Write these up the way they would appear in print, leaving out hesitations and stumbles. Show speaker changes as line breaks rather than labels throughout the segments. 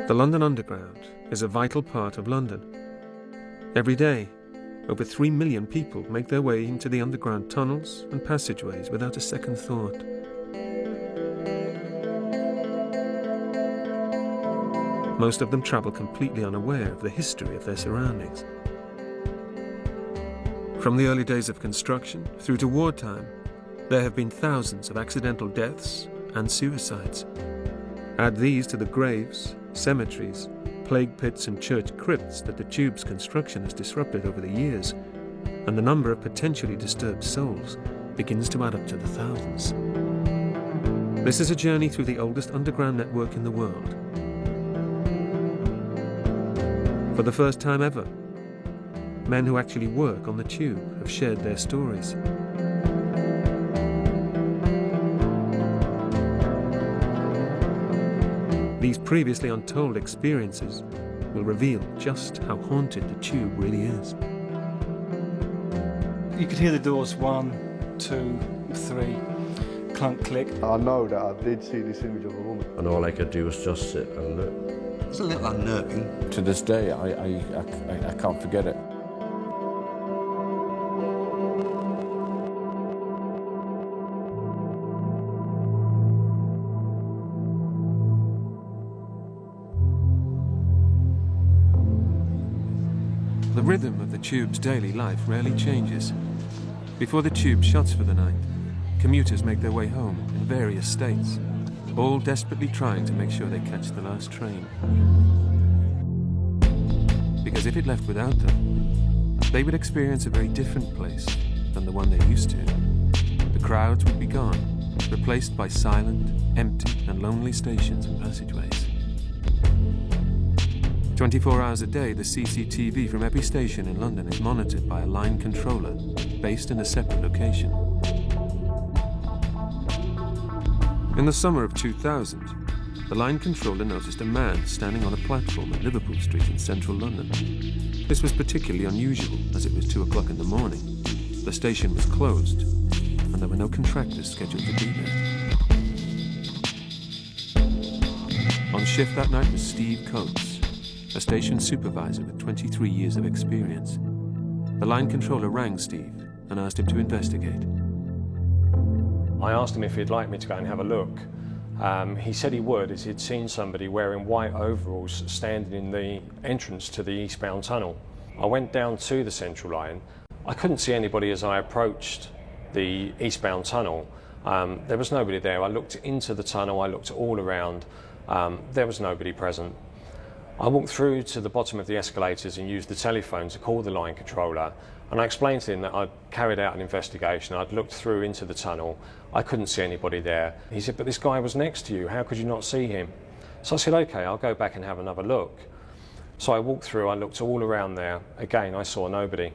The London Underground is a vital part of London. Every day, over 3 million people make their way into the underground tunnels and passageways without a second thought. Most of them travel completely unaware of the history of their surroundings. From the early days of construction through to wartime, there have been thousands of accidental deaths and suicides. Add these to the graves, cemeteries, plague pits and church crypts that the tube's construction has disrupted over the years, and the number of potentially disturbed souls begins to add up to the thousands. This is a journey through the oldest underground network in the world. For the first time ever, men who actually work on the tube have shared their stories. These previously untold experiences will reveal just how haunted the tube really is.
You could hear the doors 1, 2, 3, clunk, click.
I know that I did see this image of a woman.
And all I could do was just sit and look.
It's a little unnerving.
To this day, I can't forget it.
The rhythm of the tube's daily life rarely changes. Before the tube shuts for the night, commuters make their way home in various states, all desperately trying to make sure they catch the last train. Because if it left without them, they would experience a very different place than the one they're used to. The crowds would be gone, replaced by silent, empty and lonely stations and passageways. 24 hours a day, the CCTV from every station in London is monitored by a line controller based in a separate location. In the summer of 2000, the line controller noticed a man standing on a platform at Liverpool Street in central London. This was particularly unusual as it was 2 o'clock in the morning. The station was closed and there were no contractors scheduled to be there. On shift that night was Steve Coates, a station supervisor with 23 years of experience. The line controller rang Steve and asked him to investigate.
I asked him if he'd like me to go and have a look. He said he would, as he'd seen somebody wearing white overalls standing in the entrance to the eastbound tunnel. I went down to the central line. I couldn't see anybody as I approached the eastbound tunnel. There was nobody there. I looked into the tunnel, I looked all around. There was nobody present. I walked through to the bottom of the escalators and used the telephone to call the line controller, and I explained to him that I'd carried out an investigation. I'd looked through into the tunnel. I couldn't see anybody there. He said, "But this guy was next to you. How could you not see him?" So I said, "Okay, I'll go back and have another look." So I walked through, I looked all around there. Again, I saw nobody.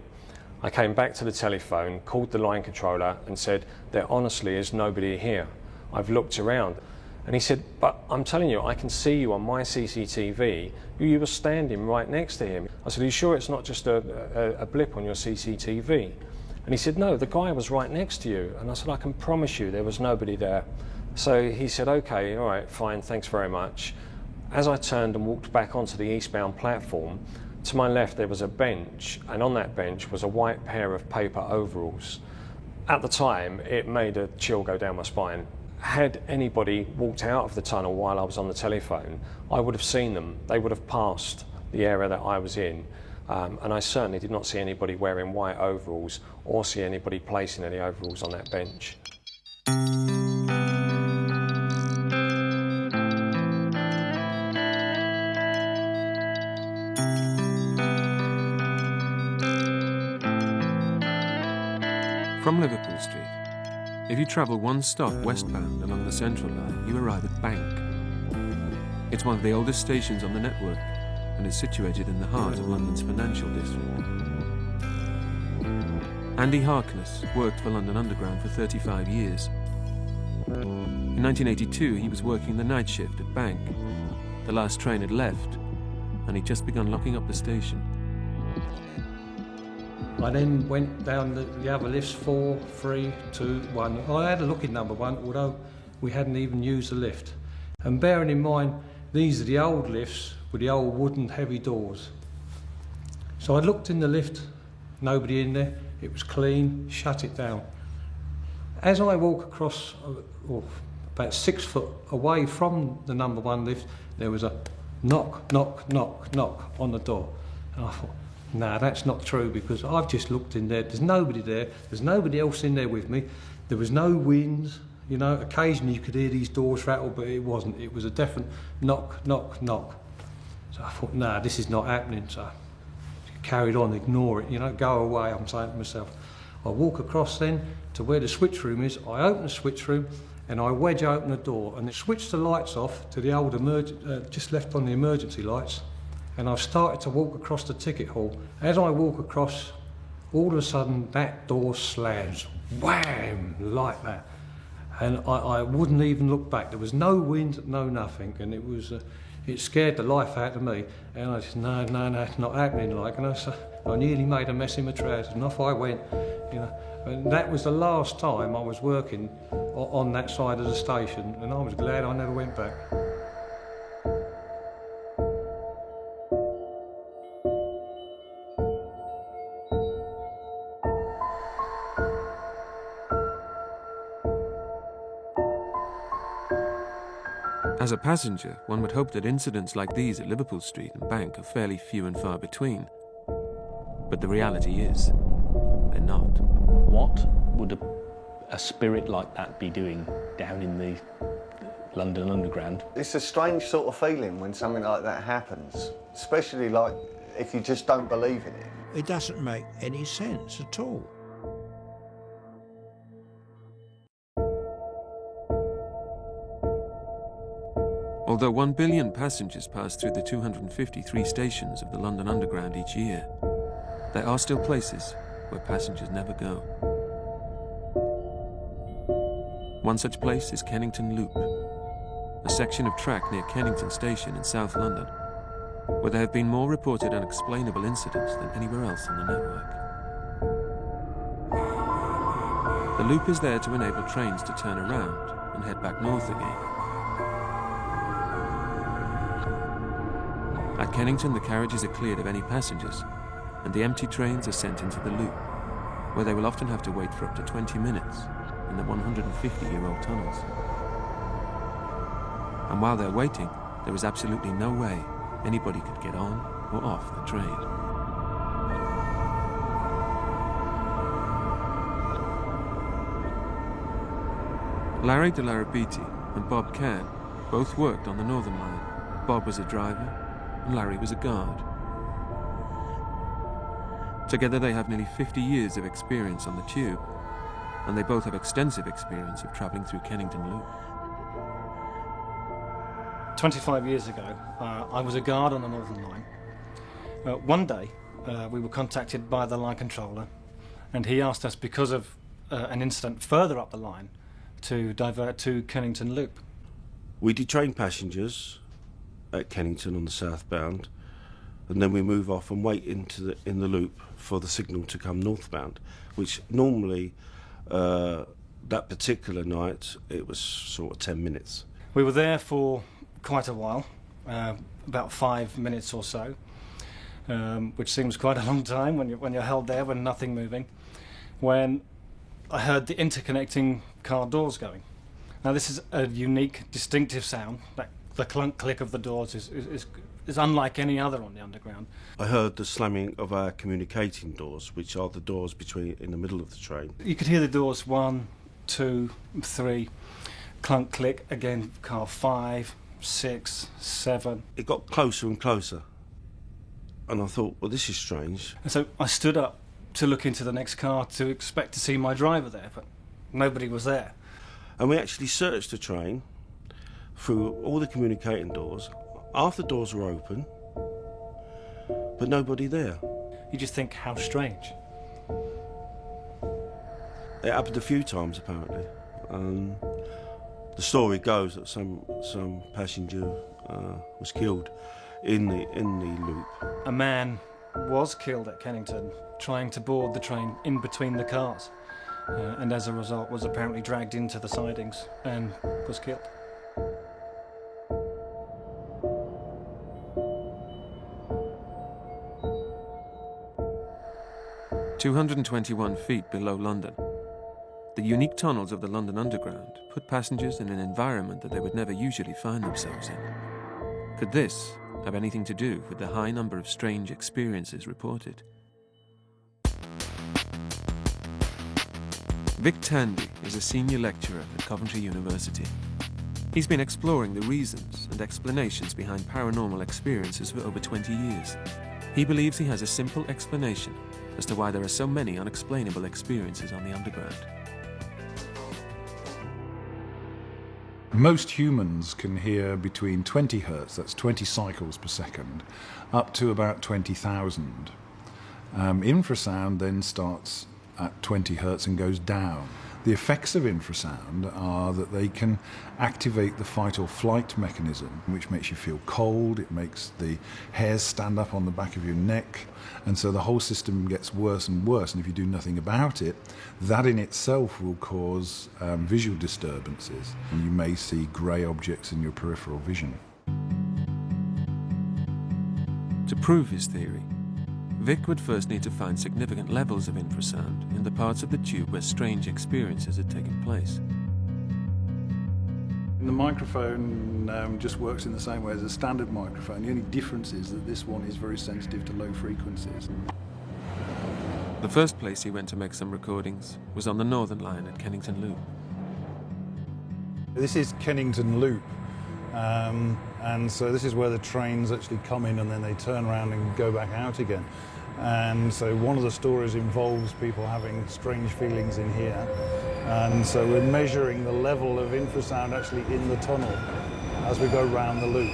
I came back to the telephone, called the line controller and said, "There honestly is nobody here. I've looked around." And he said, "But I'm telling you, I can see you on my CCTV. You were standing right next to him." I said, "Are you sure it's not just a blip on your CCTV?" And he said, "No, the guy was right next to you." And I said, "I can promise you there was nobody there." So he said, "Okay, all right, fine, thanks very much." As I turned and walked back onto the eastbound platform, to my left there was a bench, and on that bench was a white pair of paper overalls. At the time, it made a chill go down my spine. Had anybody walked out of the tunnel while I was on the telephone, I would have seen them. They would have passed the area that I was in. And I certainly did not see anybody wearing white overalls or see anybody placing any overalls on that bench.
From Liverpool Street, if you travel one stop westbound along the Central Line, you arrive at Bank. It's one of the oldest stations on the network and is situated in the heart of London's financial district. Andy Harkness worked for London Underground for 35 years. In 1982, he was working the night shift at Bank. The last train had left, and he'd just begun locking up the station.
I then went down the other lifts, 4, 3, 2, 1. I had a look in number 1, although we hadn't even used the lift.
And bearing in mind, these are the old lifts with the old wooden heavy doors. So I looked in the lift, nobody in there, it was clean, shut it down. As I walk across, about 6 foot away from the number 1 lift, there was a knock, knock, knock, knock on the door. And I thought, nah, that's not true, because I've just looked in there, there's nobody there, there's nobody else in there with me, there was no wind, you know, occasionally you could hear these doors rattle, but it wasn't, it was a definite knock, knock, knock. So I thought, nah, this is not happening, so I carried on, ignore it, you know, go away, I'm saying to myself. I walk across then to where the switch room is, I open the switch room, and I wedge open the door and switch the lights off to the old just left on the emergency lights, and I've started to walk across the ticket hall. As I walk across, all of a sudden that door slams, wham, like that, and I wouldn't even look back. There was no wind, no nothing, and it scared the life out of me, and I said, no, it's not happening, like, and I nearly made a mess in my trousers, and off I went, you know. And that was the last time I was working on that side of the station, and I was glad I never went back.
As a passenger, one would hope that incidents like these at Liverpool Street and Bank are fairly few and far between. But the reality is, they're not.
What would a spirit like that be doing down in the London Underground?
It's a strange sort of feeling when something like that happens, especially like if you just don't believe in it.
It doesn't make any sense at all.
Although 1 billion passengers pass through the 253 stations of the London Underground each year, there are still places where passengers never go. One such place is Kennington Loop, a section of track near Kennington Station in South London, where there have been more reported unexplainable incidents than anywhere else on the network. The loop is there to enable trains to turn around and head back north again. At Kennington, the carriages are cleared of any passengers, and the empty trains are sent into the loop, where they will often have to wait for up to 20 minutes in the 150-year-old tunnels. And while they're waiting, there is absolutely no way anybody could get on or off the train. Larry de Larrabiti and Bob Can both worked on the Northern Line. Bob was a driver, and Larry was a guard. Together they have nearly 50 years of experience on the tube, and they both have extensive experience of travelling through Kennington Loop.
25 years ago, I was a guard on the Northern Line. One day, we were contacted by the line controller, and he asked us, because of an incident further up the line, to divert to Kennington Loop.
We detrain passengers at Kennington on the southbound, and then we move off and wait in the loop for the signal to come northbound, which normally, that particular night, it was sort of 10 minutes.
We were there for quite a while, about 5 minutes or so, which seems quite a long time when you're held there with nothing moving, when I heard the interconnecting car doors going. Now this is a unique, distinctive sound. The clunk click of the doors is unlike any other on the Underground.
I heard the slamming of our communicating doors, which are the doors in the middle of the train.
You could hear the doors 1, 2, 3, clunk click, again car 5, 6, 7.
It got closer and closer, and I thought, well, this is strange.
And so I stood up to look into the next car to expect to see my driver there, but nobody was there.
And we actually searched the train through all the communicating doors. Half the doors were open, but nobody there.
You just think, how strange.
It happened a few times, apparently. The story goes that some passenger was killed in the loop.
A man was killed at Kennington trying to board the train in between the cars, and as a result was apparently dragged into the sidings and was killed.
221 feet below London, the unique tunnels of the London Underground put passengers in an environment that they would never usually find themselves in. Could this have anything to do with the high number of strange experiences reported? Vic Tandy is a senior lecturer at Coventry University. He's been exploring the reasons and explanations behind paranormal experiences for over 20 years. He believes he has a simple explanation as to why there are so many unexplainable experiences on the Underground.
Most humans can hear between 20 hertz, that's 20 cycles per second, up to about 20,000. Infrasound then starts at 20 hertz and goes down. The effects of infrasound are that they can activate the fight or flight mechanism, which makes you feel cold, it makes the hairs stand up on the back of your neck, and so the whole system gets worse and worse, and if you do nothing about it, that in itself will cause visual disturbances, and you may see grey objects in your peripheral vision.
To prove his theory, Vic would first need to find significant levels of infrasound in the parts of the tube where strange experiences had taken place.
The microphone just works in the same way as a standard microphone. The only difference is that this one is very sensitive to low frequencies.
The first place he went to make some recordings was on the Northern Line at Kennington Loop.
This is Kennington Loop, and so this is where the trains actually come in and then they turn around and go back out again. And so one of the stories involves people having strange feelings in here, and so we're measuring the level of infrasound actually in the tunnel as we go round the loop.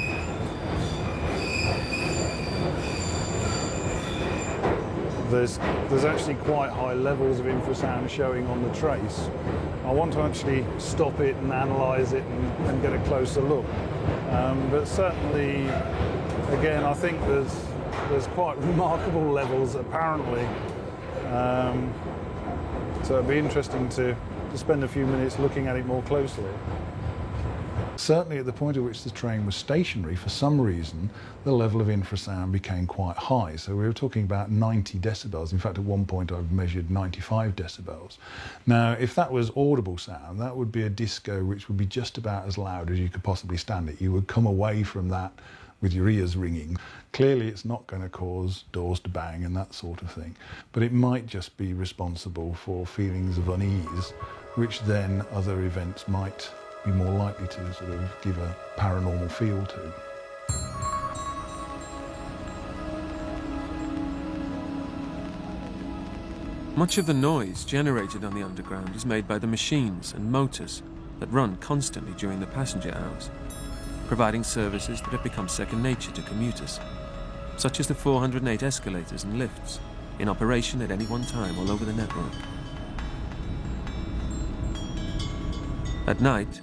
There's actually quite high levels of infrasound showing on the trace. I want to actually stop it and analyse it and get a closer look. But certainly, again, I think there's quite remarkable levels apparently. So it'd be interesting to spend a few minutes looking at it more closely. Certainly at the point at which the train was stationary, for some reason, the level of infrasound became quite high. So we were talking about 90 decibels. In fact, at one point I've measured 95 decibels. Now, if that was audible sound, that would be a disco which would be just about as loud as you could possibly stand it. You would come away from that with your ears ringing. Clearly it's not going to cause doors to bang and that sort of thing, but it might just be responsible for feelings of unease, which then other events might be more likely to sort of give a paranormal feel to.
Much of the noise generated on the Underground is made by the machines and motors that run constantly during the passenger hours, providing services that have become second nature to commuters, such as the 408 escalators and lifts in operation at any one time all over the network. At night,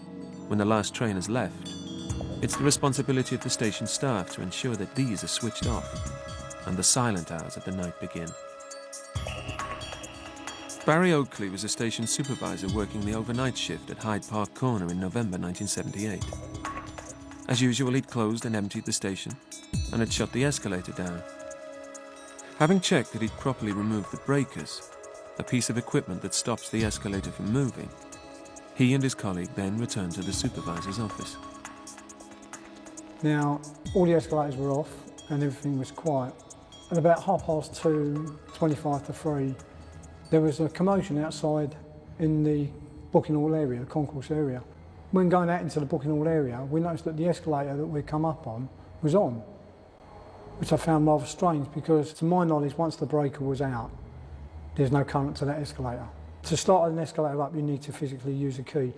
when the last train has left, it's the responsibility of the station staff to ensure that these are switched off and the silent hours of the night begin. Barry Oakley was a station supervisor working the overnight shift at Hyde Park Corner in November 1978. As usual, he'd closed and emptied the station and had shut the escalator down. Having checked that he'd properly removed the breakers, a piece of equipment that stops the escalator from moving, he and his colleague then returned to the supervisor's office.
Now, all the escalators were off and everything was quiet. At about 2:30, 25 to 3, there was a commotion outside in the booking hall area, the concourse area. When going out into the booking hall area, we noticed that the escalator that we'd come up on was on, which I found rather strange because, to my knowledge, once the breaker was out, there's no current to that escalator. To start an escalator up, you need to physically use a key.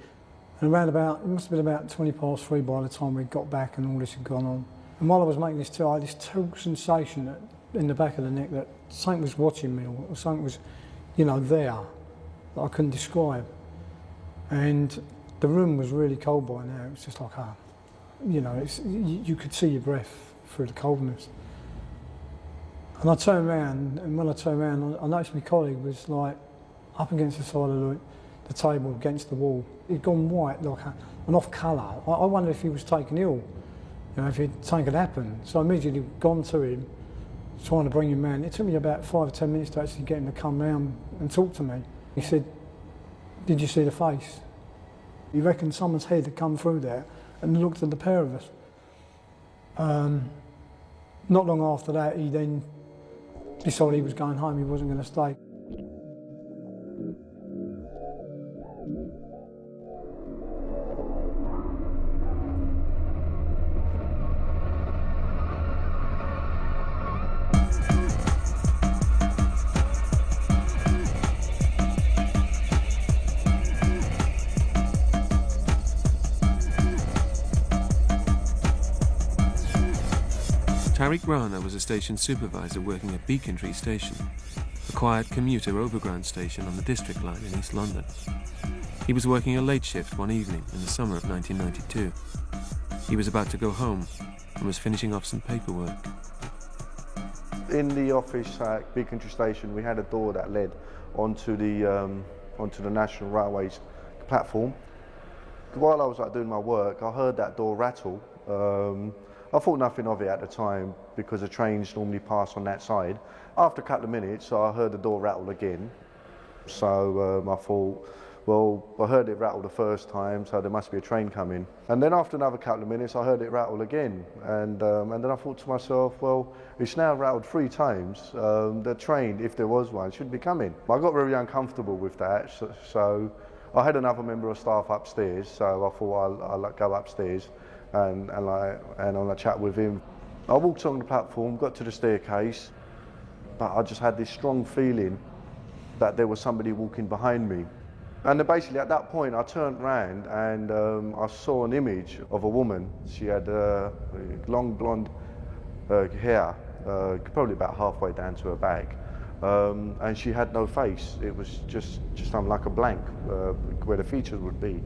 And around about, it must have been about 3:20 by the time we got back and all this had gone on. And while I was making this tour, I had this terrible sensation that, in the back of the neck, that something was watching me, or something was, there, that I couldn't describe. And the room was really cold by now. It was just like, you could see your breath through the coldness. And I turned around, and when I turned around, I noticed my colleague was like up against the side of the table, against the wall. He'd gone white, like an off colour. I wondered if he was taken ill, if something had happened. So I immediately gone to him, trying to bring him round. It took me about 5 or 10 minutes to actually get him to come round and talk to me. He said, "Did you see the face?" He reckoned someone's head had come through there and looked at the pair of us. Not long after that, he then decided he was going home, he wasn't going to stay.
Tariq Rana was a station supervisor working at Beacon Tree Station, a quiet commuter overground station on the District Line in East London. He was working a late shift one evening in the summer of 1992. He was about to go home and was finishing off some paperwork.
In the office at Beacon Tree Station, we had a door that led onto the National Railways platform. While I was doing my work, I heard that door rattle. I thought nothing of it at the time because the trains normally pass on that side. After a couple of minutes, I heard the door rattle again. So I thought, well, I heard it rattle the first time, so there must be a train coming. And then after another couple of minutes, I heard it rattle again. And then I thought to myself, well, it's now rattled 3 times. The train, if there was one, should be coming. I got very uncomfortable with that, so I had another member of staff upstairs, so I thought I'll go upstairs and I'll chat with him. I walked on the platform, got to the staircase, but I just had this strong feeling that there was somebody walking behind me. And then basically at that point I turned around and I saw an image of a woman. She had long blonde hair, probably about halfway down to her back, and she had no face. It was just like a blank where the features would be.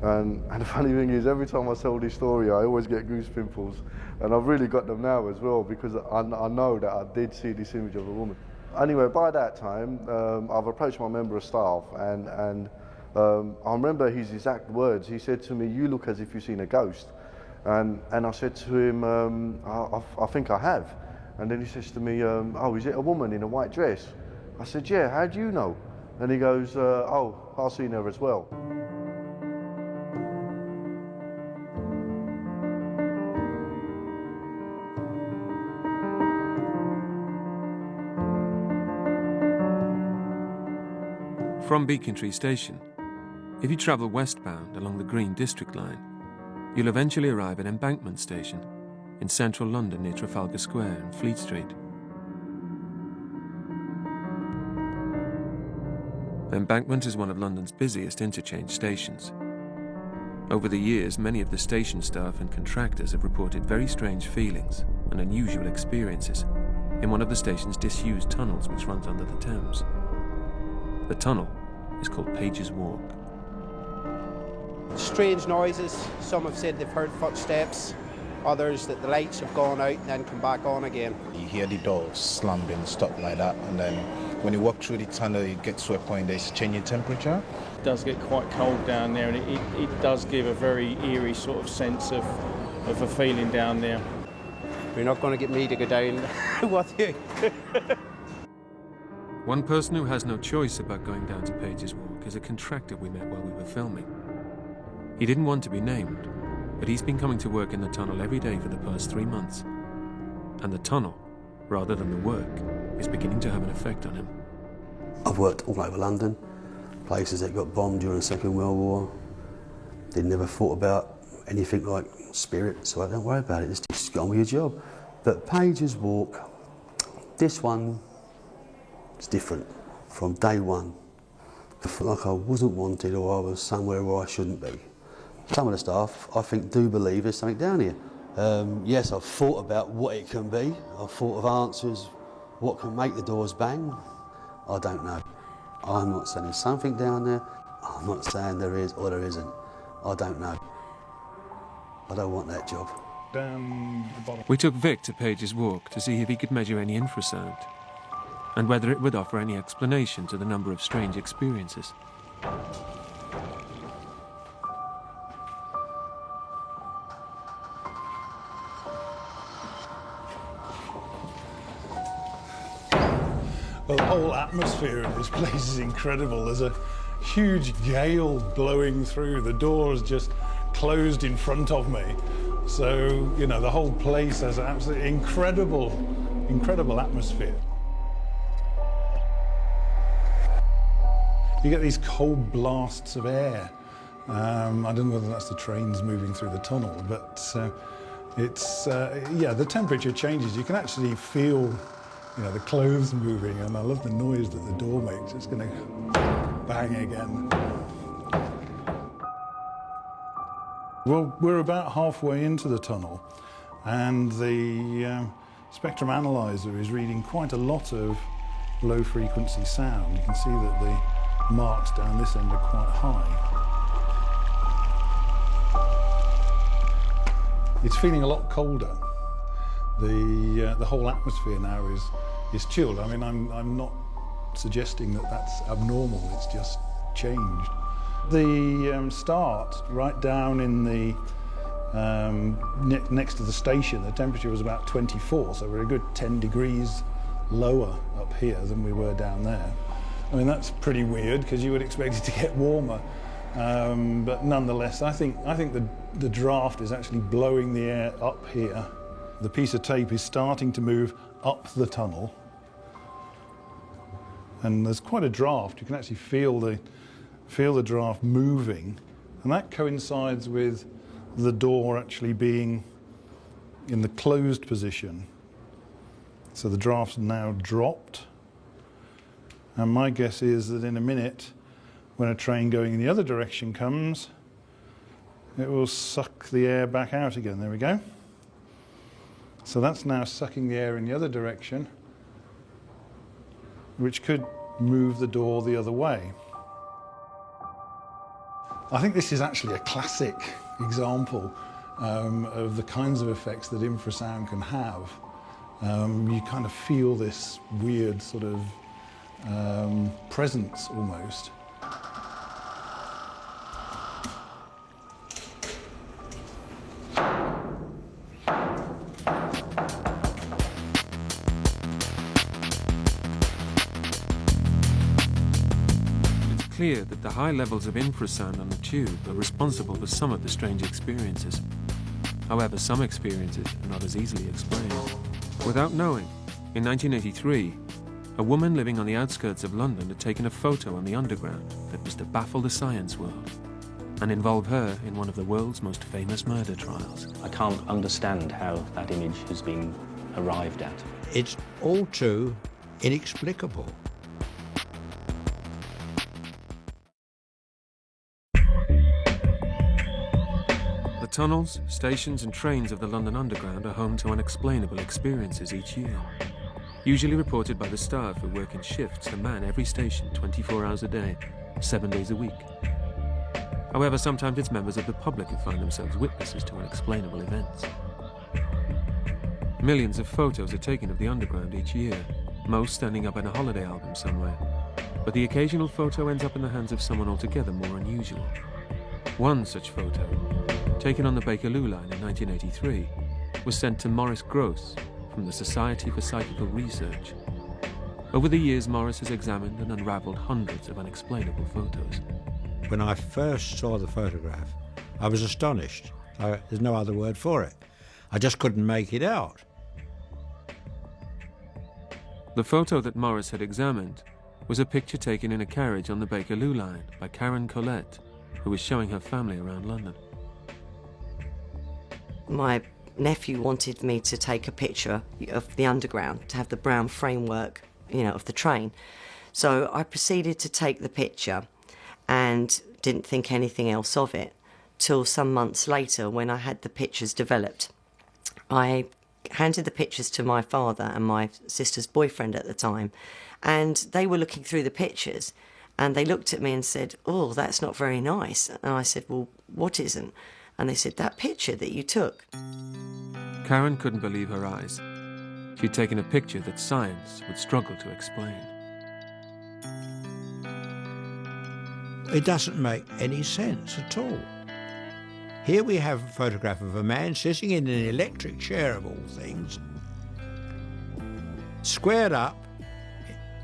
And the funny thing is, every time I tell this story, I always get goose pimples, and I've really got them now as well because I know that I did see this image of a woman. Anyway, by that time, I've approached my member of staff, and I remember his exact words. He said to me, "You look as if you've seen a ghost," and I said to him, I think I have." And then he says to me, "Oh, is it a woman in a white dress?" I said, "Yeah, how do you know?" And he goes, "Oh, I've seen her as well."
From Beacon Tree Station, if you travel westbound along the Green District Line, you'll eventually arrive at Embankment Station in central London near Trafalgar Square and Fleet Street. Embankment is one of London's busiest interchange stations. Over the years, many of the station staff and contractors have reported very strange feelings and unusual experiences in one of the station's disused tunnels which runs under the Thames. The tunnel is called Page's Walk.
Strange noises. Some have said they've heard footsteps, others that the lights have gone out and then come back on again.
You hear the doors slamming, stuff like that, and then when you walk through the tunnel, you get to a point there's a change in temperature.
It does get quite cold down there, and it does give a very eerie sort of sense of a feeling down there.
You're not going to get me to go down with you.
One person who has no choice about going down to Page's Walk is a contractor we met while we were filming. He didn't want to be named, but he's been coming to work in the tunnel every day for the past 3 months. And the tunnel, rather than the work, is beginning to have an effect on him.
I've worked all over London, places that got bombed during the Second World War. They never thought about anything like spirit, so I don't worry about it, just get on with your job. But Page's Walk, this one, it's different from day one. I felt like I wasn't wanted or I was somewhere where I shouldn't be. Some of the staff, I think, do believe there's something down here. Yes, I've thought about what it can be. I've thought of answers, what can make the doors bang. I don't know. I'm not saying there's something down there. I'm not saying there is or there isn't. I don't know. I don't want that job.
Down the bottom.
We took Vic to Page's Walk to see if he could measure any infrasound and whether it would offer any explanation to the number of strange experiences.
Well, the whole atmosphere in this place is incredible. There's a huge gale blowing through. The doors just closed in front of me. So, you know, the whole place has an absolutely incredible atmosphere. You get these cold blasts of air. I don't know whether that's the trains moving through the tunnel, but yeah, the temperature changes. You can actually feel, you know, the clothes moving, and I love the noise that the door makes. It's going to bang again. Well, we're about halfway into the tunnel, and the spectrum analyzer is reading quite a lot of low-frequency sound. You can see that the marks down this end are quite high. It's feeling a lot colder. The whole atmosphere now is chilled. I mean, I'm not suggesting that that's abnormal. It's just changed. The start, right down in the next to the station, the temperature was about 24, so we're a good 10 degrees lower up here than we were down there. I mean, that's pretty weird because you would expect it to get warmer, but nonetheless, I think the draft is actually blowing the air up here. The piece of tape is starting to move up the tunnel, and there's quite a draft. You can actually feel the draft moving, and that coincides with the door actually being in the closed position. So the draft's now dropped. And my guess is that in a minute, when a train going in the other direction comes, it will suck the air back out again. There we go. So that's now sucking the air in the other direction, which could move the door the other way. I think this is actually a classic example of the kinds of effects that infrasound can have. You kind of feel this weird sort of presence almost.
It's clear that the high levels of infrasound on the tube are responsible for some of the strange experiences. However, some experiences are not as easily explained. Without knowing, in 1983, a woman living on the outskirts of London had taken a photo on the underground that was to baffle the science world and involve her in one of the world's most famous murder trials.
I can't understand how that image has been arrived at.
It's all too inexplicable.
The tunnels, stations and trains of the London Underground are home to unexplainable experiences each year. Usually reported by the staff who work in shifts and man every station 24 hours a day, 7 days a week. However, sometimes it's members of the public who find themselves witnesses to unexplainable events. Millions of photos are taken of the underground each year, most standing up in a holiday album somewhere. But the occasional photo ends up in the hands of someone altogether more unusual. One such photo, taken on the Bakerloo line in 1983, was sent to Maurice Gross from the Society for Psychical Research. Over the years, Maurice has examined and unravelled hundreds of unexplainable photos.
When I first saw the photograph, I was astonished. There's no other word for it. I just couldn't make it out.
The photo that Maurice had examined was a picture taken in a carriage on the Bakerloo line by Karen Collette, who was showing her family around London.
My nephew wanted me to take a picture of the underground, to have the brown framework, of the train. So I proceeded to take the picture and didn't think anything else of it till some months later when I had the pictures developed. I handed the pictures to my father and my sister's boyfriend at the time, and they were looking through the pictures and they looked at me and said, "Oh, that's not very nice." And I said, "Well, what isn't?" And they said, "That picture that you took."
Karen couldn't believe her eyes. She'd taken a picture that science would struggle to explain.
It doesn't make any sense at all. Here we have a photograph of a man sitting in an electric chair of all things, squared up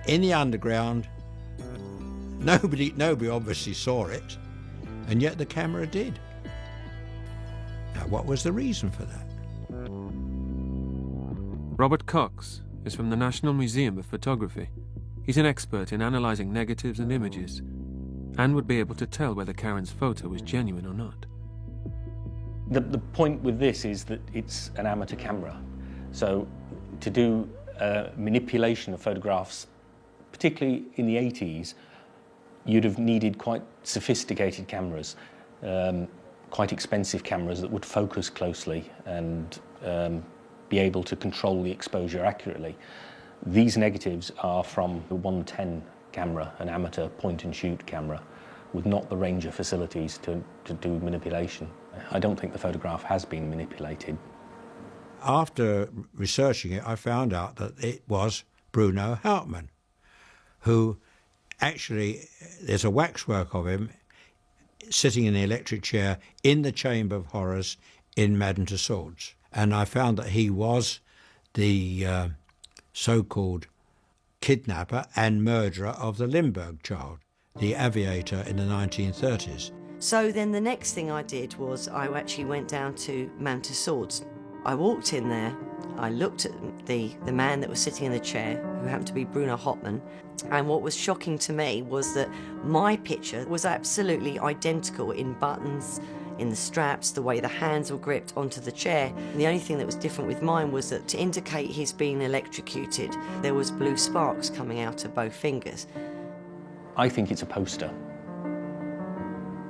in the underground. Nobody obviously saw it, and yet the camera did. Now, what was the reason for that?
Robert Cox is from the National Museum of Photography. He's an expert in analysing negatives and images, and would be able to tell whether Karen's photo was genuine or not.
The point with this is that it's an amateur camera. So to do manipulation of photographs, particularly in the 80s, you'd have needed quite sophisticated cameras, quite expensive cameras that would focus closely and be able to control the exposure accurately. These negatives are from the 110 camera, an amateur point-and-shoot camera, with not the range of facilities to do manipulation. I don't think the photograph has been manipulated.
After researching it, I found out that it was Bruno Hauptmann, who actually, there's a waxwork of him sitting in the electric chair in the Chamber of Horrors in Madame Tussauds. And I found that he was the so-called kidnapper and murderer of the Limburg child, the aviator in the 1930s.
So then the next thing I did was I actually went down to Madame Tussauds. I walked in there, I looked at the man that was sitting in the chair, who happened to be Bruno Hauptmann, and what was shocking to me was that my picture was absolutely identical in buttons, in the straps, the way the hands were gripped onto the chair. And the only thing that was different with mine was that to indicate he's been electrocuted, there was blue sparks coming out of both fingers.
I think it's a poster,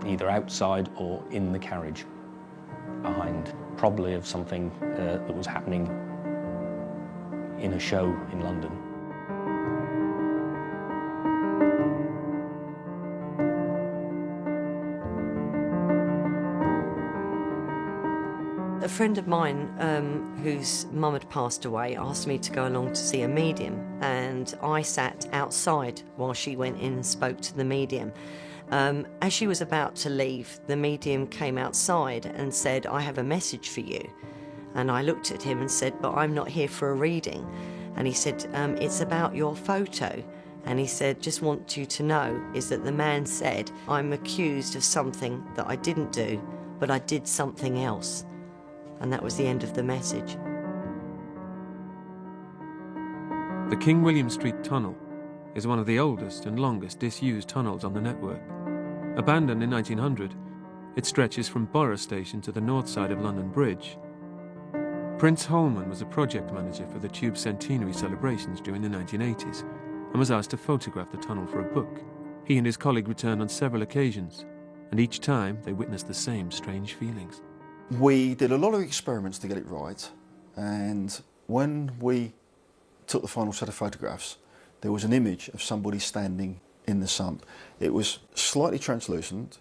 either outside or in the carriage behind, probably of something that was happening in a show in London.
A friend of mine whose mum had passed away asked me to go along to see a medium, and I sat outside while she went in and spoke to the medium. As she was about to leave, the medium came outside and said, "I have a message for you." And I looked at him and said, "But I'm not here for a reading." And he said, "It's about your photo." And he said, "Just want you to know is that the man said, I'm accused of something that I didn't do, but I did something else." And that was the end of the message.
The King William Street Tunnel is one of the oldest and longest disused tunnels on the network. Abandoned in 1900, it stretches from Borough Station to the north side of London Bridge. Prince Holman was a project manager for the Tube's centenary celebrations during the 1980s and was asked to photograph the tunnel for a book. He and his colleague returned on several occasions, and each time they witnessed the same strange feelings.
We did a lot of experiments to get it right, and when we took the final set of photographs, there was an image of somebody standing in the sump. It was slightly translucent.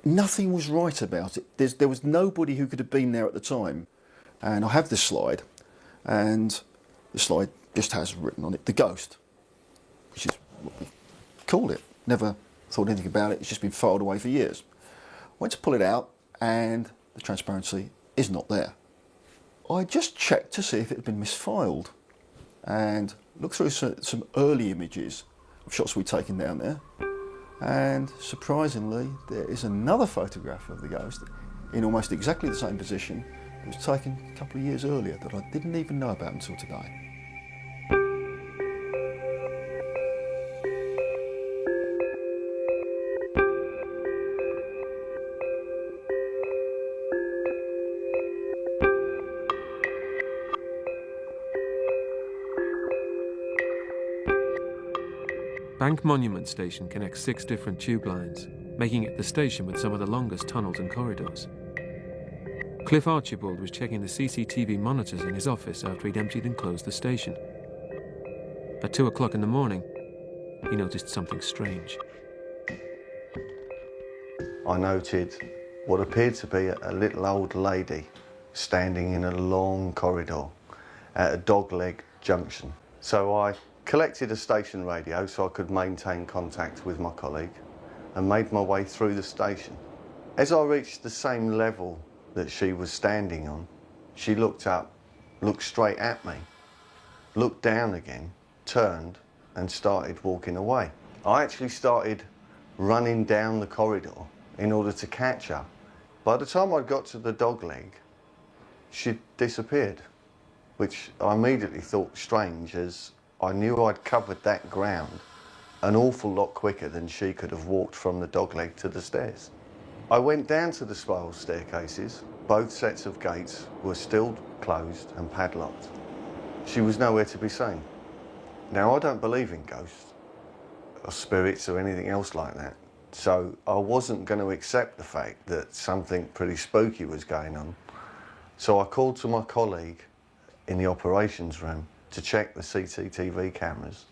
Nothing was right about it. There was nobody who could have been there at the time. And I have this slide, and the slide just has written on it, "The Ghost," which is what we called it. Never thought anything about it. It's just been filed away for years. Went to pull it out, and the transparency is not there. I just checked to see if it had been misfiled, and looked through some early images of shots we'd taken down there, and surprisingly there is another photograph of the ghost in almost exactly the same position that was taken a couple of years earlier that I didn't even know about until today.
Bank Monument Station connects 6 different tube lines, making it the station with some of the longest tunnels and corridors. Cliff Archibald was checking the CCTV monitors in his office after he'd emptied and closed the station. At 2 o'clock in the morning, he noticed something strange.
I noted what appeared to be a little old lady standing in a long corridor at a dogleg junction. So I collected a station radio so I could maintain contact with my colleague and made my way through the station. As I reached the same level that she was standing on, she looked up, looked straight at me, looked down again, turned and started walking away. I actually started running down the corridor in order to catch her. By the time I got to the dog leg, she'd disappeared, which I immediately thought strange, as I knew I'd covered that ground an awful lot quicker than she could have walked from the dog leg to the stairs. I went down to the spiral staircases. Both sets of gates were still closed and padlocked. She was nowhere to be seen. Now, I don't believe in ghosts or spirits or anything else like that, so I wasn't going to accept the fact that something pretty spooky was going on. So I called to my colleague in the operations room to check the CCTV cameras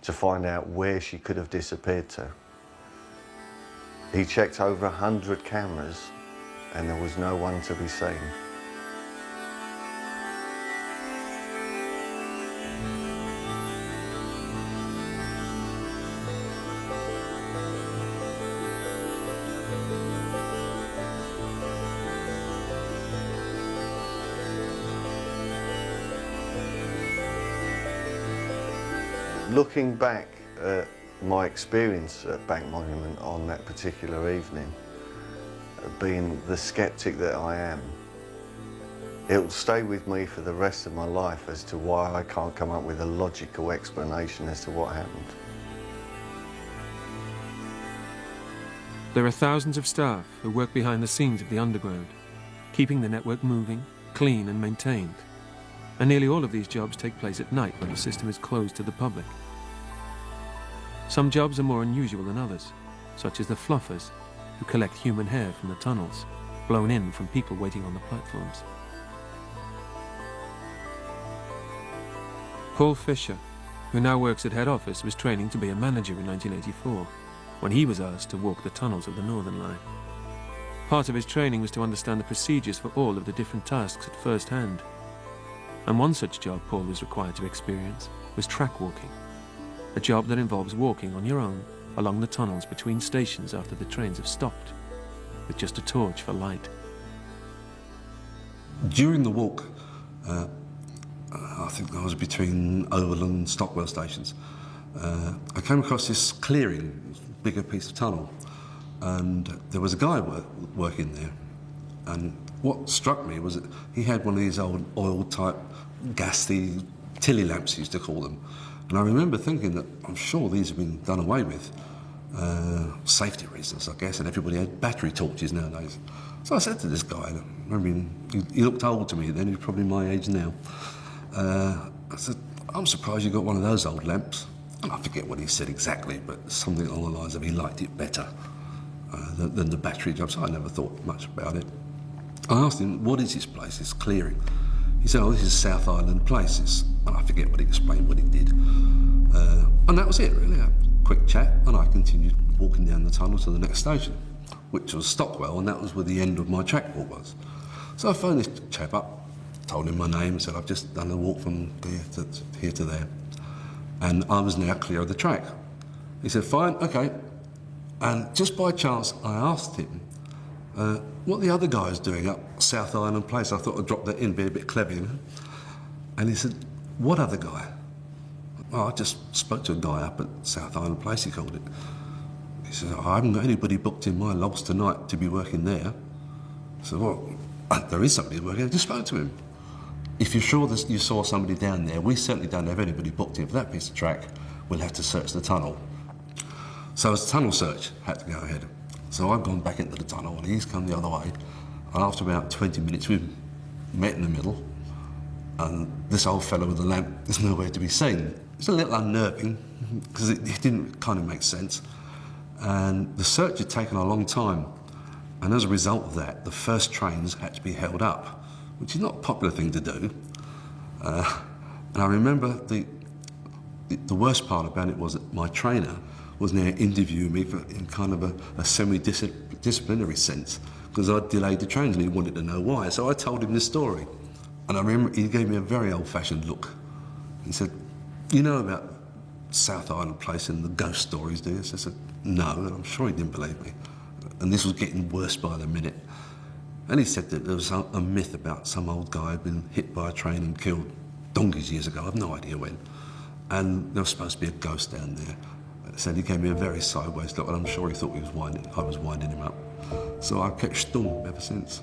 to find out where she could have disappeared to. He checked over 100 cameras and there was no one to be seen. Looking back at my experience at Bank Monument on that particular evening, being the skeptic that I am, it will stay with me for the rest of my life as to why I can't come up with a logical explanation as to what happened.
There are thousands of staff who work behind the scenes of the underground, keeping the network moving, clean and maintained. And nearly all of these jobs take place at night when the system is closed to the public. Some jobs are more unusual than others, such as the fluffers, who collect human hair from the tunnels, blown in from people waiting on the platforms. Paul Fisher, who now works at head office, was training to be a manager in 1984, when he was asked to walk the tunnels of the Northern Line. Part of his training was to understand the procedures for all of the different tasks at first hand. And one such job Paul was required to experience was track walking, a job that involves walking on your own along the tunnels between stations after the trains have stopped, with just a torch for light.
During the walk, I think I was between Oval and Stockwell stations, I came across this clearing, bigger piece of tunnel, and there was a guy working there. And what struck me was that he had one of these old oil-type, gassy tilly lamps, he used to call them. And I remember thinking that I'm sure these have been done away with. Safety reasons, I guess, and everybody had battery torches nowadays. So I said to this guy, I mean, he looked old to me then, he's probably my age now. I said, I'm surprised you got one of those old lamps. And I forget what he said exactly, but something along the lines of he liked it better than the battery job, so I never thought much about it. I asked him, what is this place, this clearing? He said, oh, this is South Island Places. And I forget what he explained, what he did. And that was it, really. A quick chat, and I continued walking down the tunnel to the next station, which was Stockwell, and that was where the end of my track walk was. So I phoned this chap up, told him my name, said I've just done a walk from here to there. And I was now clear of the track. He said, fine, okay. And just by chance, I asked him what the other guy was doing up South Island Place. I thought I'd drop that in, be a bit clever, you know. And he said, what other guy? Well, I just spoke to a guy up at South Island Place, he called it. He said, I haven't got anybody booked in my logs tonight to be working there. I said, well, there is somebody working there. Just spoke to him. If you're sure that you saw somebody down there, we certainly don't have anybody booked in for that piece of track. We'll have to search the tunnel. So as the tunnel search had to go ahead. So I've gone back into the tunnel and he's come the other way. And after about 20 minutes, we met in the middle. And this old fellow with the lamp is nowhere to be seen. It's a little unnerving because it didn't kind of make sense. And the search had taken a long time. And as a result of that, the first trains had to be held up, which is not a popular thing to do. And I remember the worst part about it was that my trainer was now interviewing me in kind of a semi-disciplinary sense, because I'd delayed the trains and he wanted to know why. So I told him this story. And I remember he gave me a very old-fashioned look. He said, you know about South Island Place and the ghost stories, do you? So I said, no, and I'm sure he didn't believe me. And this was getting worse by the minute. And he said that there was a myth about some old guy had been hit by a train and killed.
donkeys years ago, I've no idea when, and there was supposed to be a ghost down there. So he gave me a very sideways look, and I'm sure he thought I was winding him up. So I've kept stum ever since.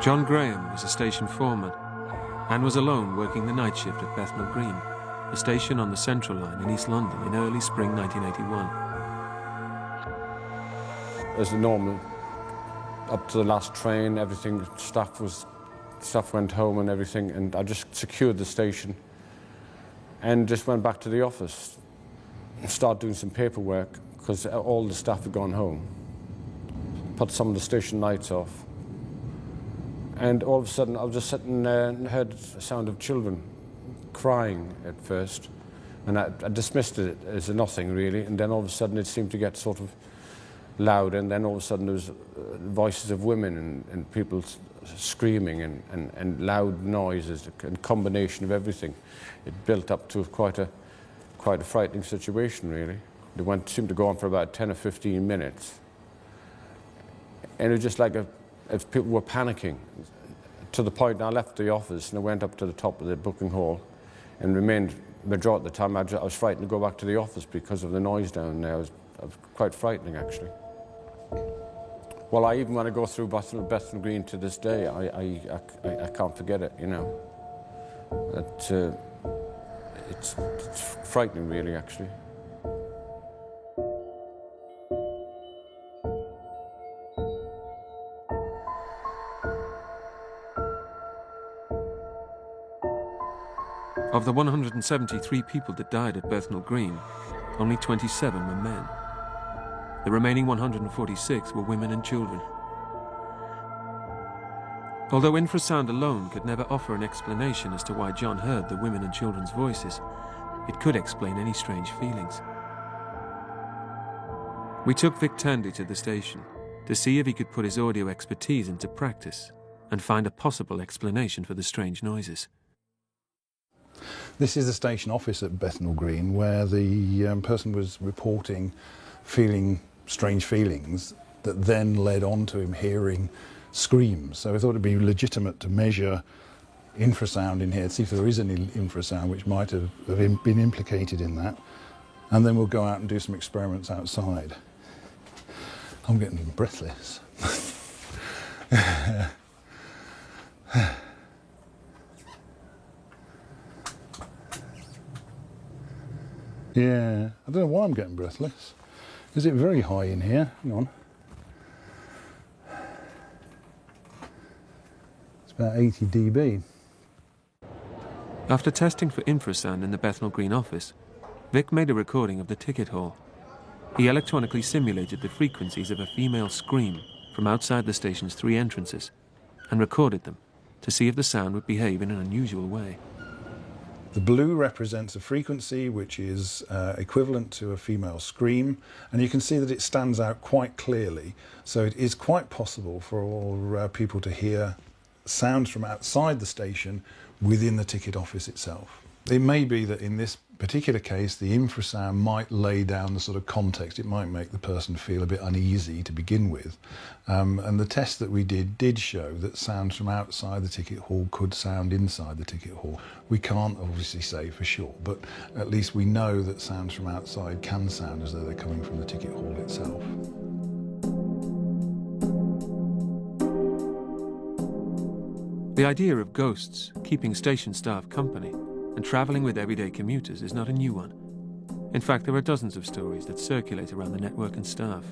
John Graham was a station foreman and was alone working the night shift at Bethnal Green, a station on the Central Line in East London in early spring 1981.
As normal, up to the last train, everything, staff went home and everything, and I just secured the station and just went back to the office and started doing some paperwork because all the staff had gone home. Put some of the station lights off. And all of a sudden, I was just sitting there and heard a sound of children crying at first. And I dismissed it as a nothing, really. And then all of a sudden, it seemed to get sort of loud. And then all of a sudden, there was voices of women and people screaming and loud noises, a combination of everything. It built up to quite a frightening situation, really. It seemed to go on for about 10 or 15 minutes. And it was just like as people were panicking, to the point I left the office and I went up to the top of the booking hall and remained, majority of the time I was frightened to go back to the office because of the noise down there. It was quite frightening, actually. Well, I even when I go through Bethnal Green to this day, I can't forget it, you know. It's frightening, really, actually.
Of the 173 people that died at Bethnal Green, only 27 were men. The remaining 146 were women and children. Although infrasound alone could never offer an explanation as to why John heard the women and children's voices, it could explain any strange feelings. We took Vic Tandy to the station to see if he could put his audio expertise into practice and find a possible explanation for the strange noises.
This is the station office at Bethnal Green where the person was reporting feeling strange feelings that then led on to him hearing screams. So I thought it'd be legitimate to measure infrasound in here, see if there is any infrasound which might have been implicated in that. And then we'll go out and do some experiments outside. I'm getting breathless. Yeah, I don't know why I'm getting breathless. Is it very high in here? Hang on. It's about 80 dB.
After testing for infrasound in the Bethnal Green office, Vic made a recording of the ticket hall. He electronically simulated the frequencies of a female scream from outside the station's 3 entrances and recorded them to see if the sound would behave in an unusual way.
The blue represents a frequency which is equivalent to a female scream, and you can see that it stands out quite clearly. So it is quite possible for all people to hear sounds from outside the station within the ticket office itself. It may be that in this particular case, the infrasound might lay down the sort of context. It might make the person feel a bit uneasy to begin with. And the test that we did show that sounds from outside the ticket hall could sound inside the ticket hall. We can't obviously say for sure, but at least we know that sounds from outside can sound as though they're coming from the ticket hall itself.
The idea of ghosts keeping station staff company and travelling with everyday commuters is not a new one. In fact, there are dozens of stories that circulate around the network and staff.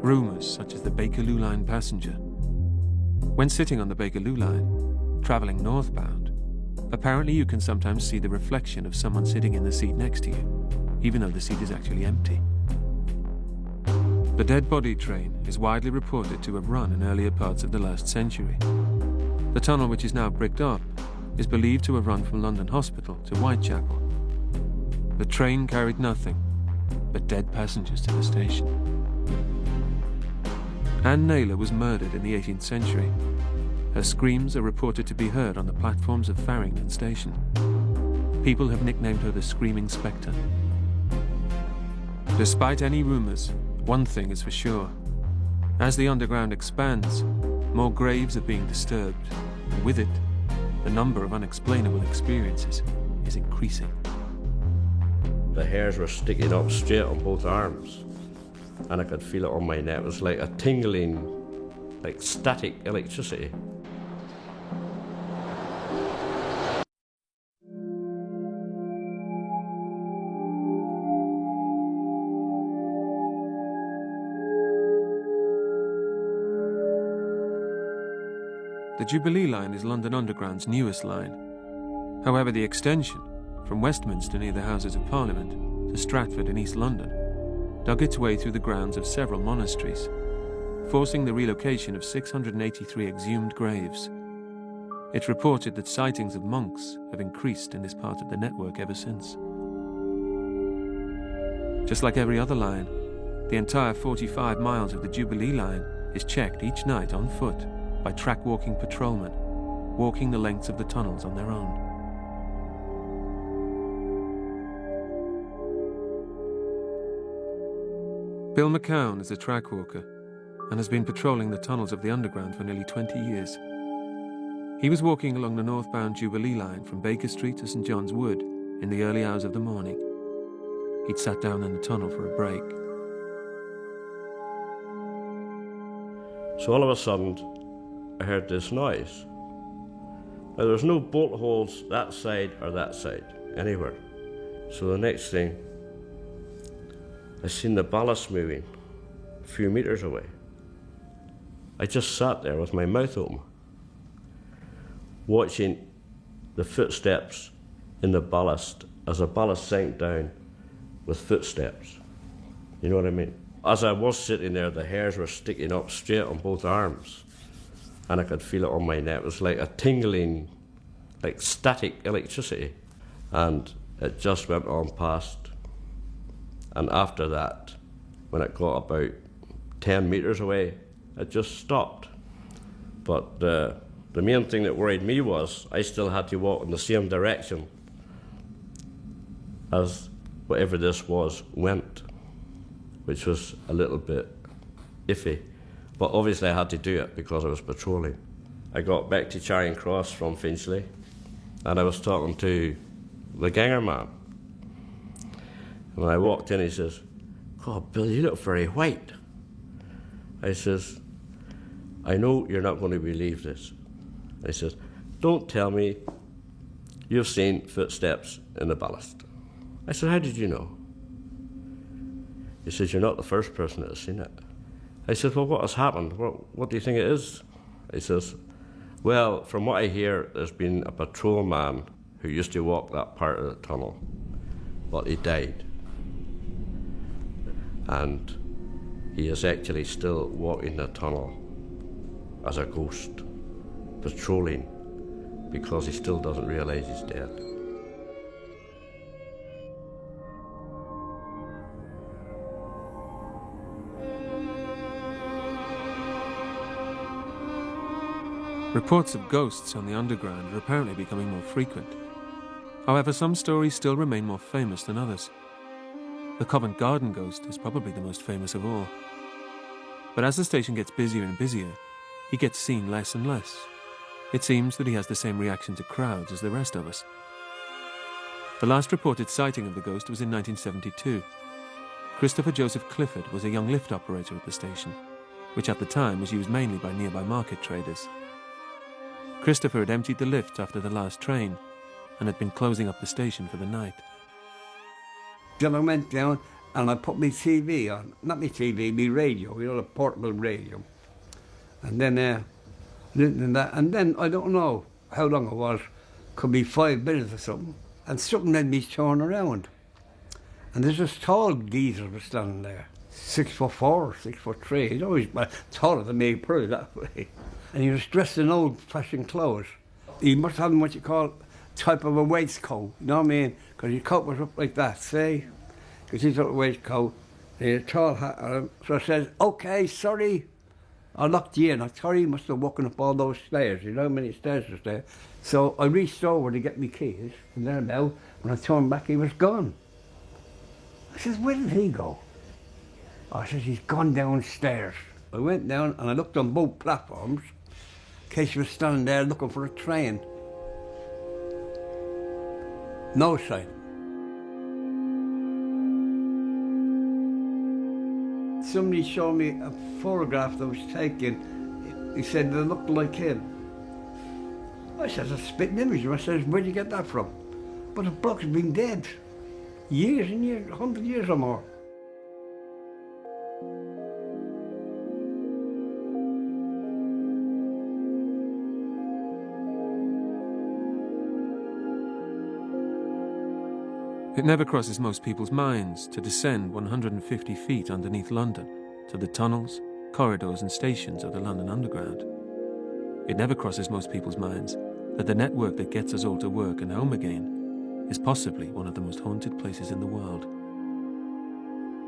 Rumours such as the Bakerloo Line passenger. When sitting on the Bakerloo Line, travelling northbound, apparently you can sometimes see the reflection of someone sitting in the seat next to you, even though the seat is actually empty. The dead body train is widely reported to have run in earlier parts of the last century. The tunnel, which is now bricked up, is believed to have run from London Hospital to Whitechapel. The train carried nothing but dead passengers to the station. Anne Naylor was murdered in the 18th century. Her screams are reported to be heard on the platforms of Farringdon Station. People have nicknamed her the Screaming Spectre. Despite any rumours, one thing is for sure. As the underground expands, more graves are being disturbed, and with it, the number of unexplainable experiences is increasing.
The hairs were sticking up straight on both arms, and I could feel it on my neck. It was like a tingling, like static electricity.
The Jubilee line is London Underground's newest line. However, the extension, from Westminster near the Houses of Parliament to Stratford in East London, dug its way through the grounds of several monasteries, forcing the relocation of 683 exhumed graves. It's reported that sightings of monks have increased in this part of the network ever since. Just like every other line, the entire 45 miles of the Jubilee line is checked each night on foot by track-walking patrolmen, walking the lengths of the tunnels on their own. Bill McCown is a track walker and has been patrolling the tunnels of the underground for nearly 20 years. He was walking along the northbound Jubilee line from Baker Street to St John's Wood in the early hours of the morning. He'd sat down in the tunnel for a break.
So all of a sudden, I heard this noise. Now, there was no bolt holes that side or that side, anywhere. So the next thing, I seen the ballast moving a few meters away. I just sat there with my mouth open, watching the footsteps in the ballast as the ballast sank down with footsteps. You know what I mean? As I was sitting there, the hairs were sticking up straight on both arms, and I could feel it on my neck. It was like a tingling, like static electricity, and it just went on past. And after that, when it got about 10 meters away, it just stopped. But the main thing that worried me was I still had to walk in the same direction as whatever this was went, which was a little bit iffy. But obviously I had to do it because I was patrolling. I got back to Charing Cross from Finchley, and I was talking to the ganger man. And when I walked in, he says, "God, Bill, you look very white." I says, "I know you're not going to believe this." He says, "Don't tell me you've seen footsteps in the ballast." I said, "How did you know?" He says, "You're not the first person that has seen it." I said, "Well, what has happened? What do you think it is?" He says, "Well, from what I hear, there's been a patrolman who used to walk that part of the tunnel, but he died. And he is actually still walking the tunnel as a ghost, patrolling, because he still doesn't realise he's dead."
Reports of ghosts on the underground are apparently becoming more frequent. However, some stories still remain more famous than others. The Covent Garden ghost is probably the most famous of all. But as the station gets busier and busier, he gets seen less and less. It seems that he has the same reaction to crowds as the rest of us. The last reported sighting of the ghost was in 1972. Christopher Joseph Clifford was a young lift operator at the station, which at the time was used mainly by nearby market traders. Christopher had emptied the lift after the last train and had been closing up the station for the night.
Then I went down and I put my TV on. Not my TV, my radio, you know, the portable radio. And then, and then I don't know how long it was, could be 5 minutes or something, and something made me turn around. And there's this tall geezer was standing there. 6'4", 6'3". He's always taller than me, put it that way. And he was dressed in old-fashioned clothes. He must have what you call type of a waistcoat, you know what I mean? Because his coat was up like that, see? Because he's got a waistcoat, and he had a tall hat on him. So I said, OK, sorry, I locked you in. I thought he must have walking up all those stairs, you know how many stairs was there? So I reached over to get my keys, and then now, when I turned back, he was gone. I says, where did he go? I says, he's gone downstairs. I went down and I looked on both platforms, in case he was standing there looking for a train. No sign. Somebody showed me a photograph that was taken. He said they looked like him. I says, a spitting image. I says, where'd you get that from? But the bloke's been dead. Years and years, 100 years or more.
It never crosses most people's minds to descend 150 feet underneath London to the tunnels, corridors and stations of the London Underground. It never crosses most people's minds that the network that gets us all to work and home again is possibly one of the most haunted places in the world.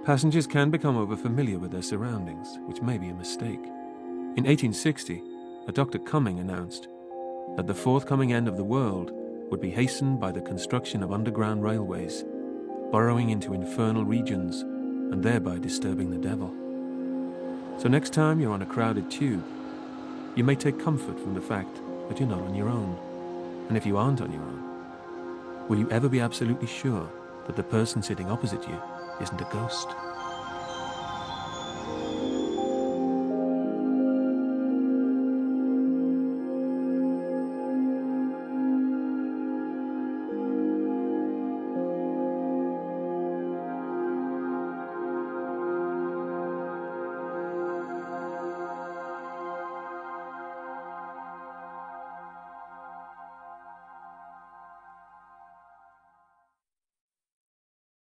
Passengers can become over-familiar with their surroundings, which may be a mistake. In 1860, a Dr. Cumming announced that the forthcoming end of the world would be hastened by the construction of underground railways, burrowing into infernal regions and thereby disturbing the devil. So next time you're on a crowded tube, you may take comfort from the fact that you're not on your own. And if you aren't on your own, will you ever be absolutely sure that the person sitting opposite you isn't a ghost?